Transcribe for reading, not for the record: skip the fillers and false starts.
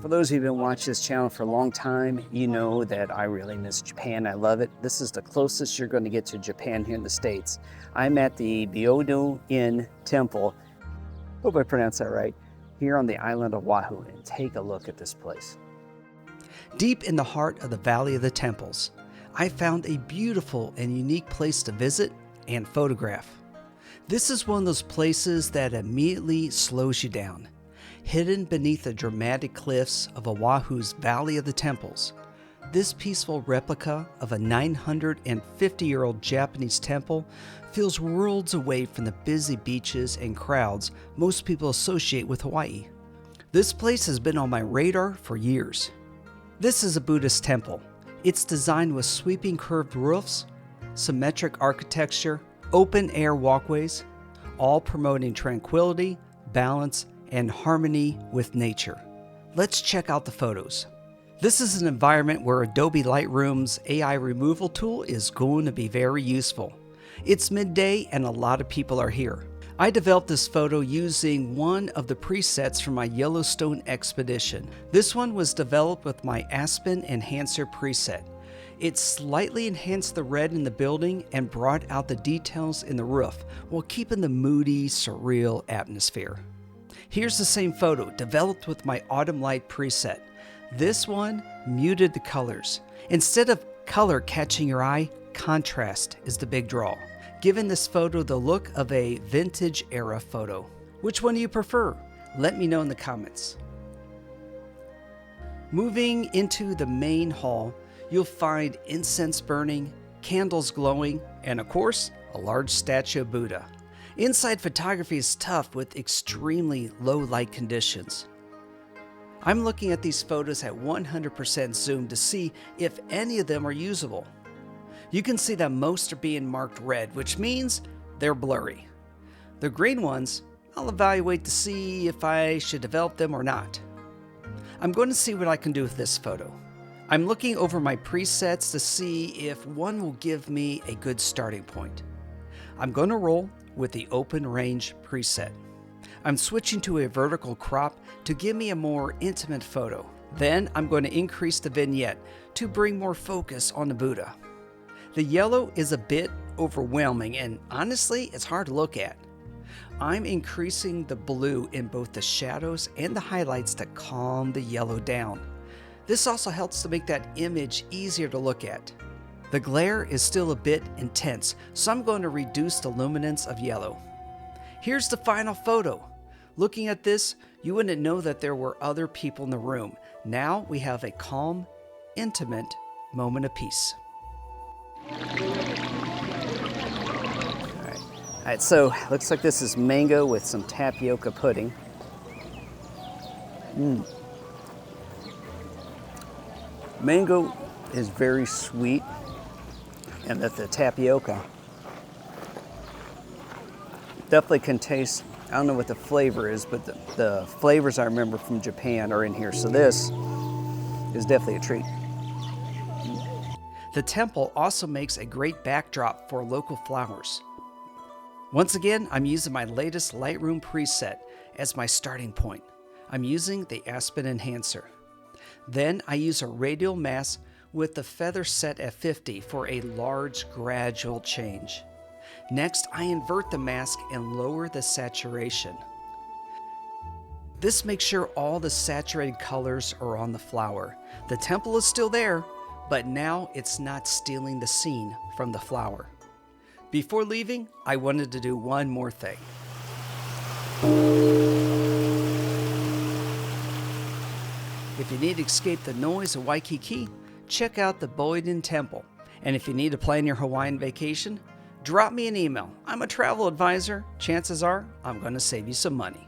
For those of you who've been watching this channel for a long time, you know that I really miss Japan. I love it. This is the closest you're going to get to Japan here in the States. I'm at the Byodo-In Temple, hope I pronounced that right, here on the island of Oahu, and take a look at this place. Deep in the heart of the Valley of the Temples, I found a beautiful and unique place to visit and photograph. This is one of those places that immediately slows you down. Hidden beneath the dramatic cliffs of Oahu's Valley of the Temples, this peaceful replica of a 950-year-old Japanese temple feels worlds away from the busy beaches and crowds most people associate with Hawaii. This place has been on my radar for years. This is a Buddhist temple. It's designed with sweeping curved roofs, symmetric architecture, open-air walkways, all promoting tranquility, balance, and harmony with nature. Let's check out the photos. This is an environment where Adobe Lightroom's AI removal tool is going to be very useful. It's midday and a lot of people are here. I developed this photo using one of the presets from my Yellowstone expedition. This one was developed with my Aspen Enhancer preset. It slightly enhanced the red in the building and brought out the details in the roof while keeping the moody, surreal atmosphere. Here's the same photo, developed with my Autumn Light preset. This one muted the colors. Instead of color catching your eye, contrast is the big draw, giving this photo the look of a vintage era photo. Which one do you prefer? Let me know in the comments. Moving into the main hall, you'll find incense burning, candles glowing, and of course, a large statue of Buddha. Inside photography is tough with extremely low light conditions. I'm looking at these photos at 100% zoom to see if any of them are usable. You can see that most are being marked red, which means they're blurry. The green ones, I'll evaluate to see if I should develop them or not. I'm going to see what I can do with this photo. I'm looking over my presets to see if one will give me a good starting point. I'm going to roll with the open range preset. I'm switching to a vertical crop to give me a more intimate photo. Then I'm going to increase the vignette to bring more focus on the Buddha. The yellow is a bit overwhelming and honestly it's hard to look at. I'm increasing the blue in both the shadows and the highlights to calm the yellow down. This also helps to make that image easier to look at. The glare is still a bit intense, so I'm going to reduce the luminance of yellow. Here's the final photo. Looking at this, you wouldn't know that there were other people in the room. Now we have a calm, intimate moment of peace. All right, so looks like this is mango with some tapioca pudding. Mango is very sweet, and that the tapioca definitely can taste, I don't know what the flavor is, but the flavors I remember from Japan are in here. So this is definitely a treat. The temple also makes a great backdrop for local flowers. Once again, I'm using my latest Lightroom preset as my starting point. I'm using the Aspen Enhancer. Then I use a radial mask with the feather set at 50 for a large gradual change. Next, I invert the mask and lower the saturation. This makes sure all the saturated colors are on the flower. The temple is still there, but now it's not stealing the scene from the flower. Before leaving, I wanted to do one more thing. If you need to escape the noise of Waikiki, check out the Byodo-In Temple. And if you need to plan your Hawaiian vacation, drop me an email. I'm a travel advisor. Chances are I'm going to save you some money.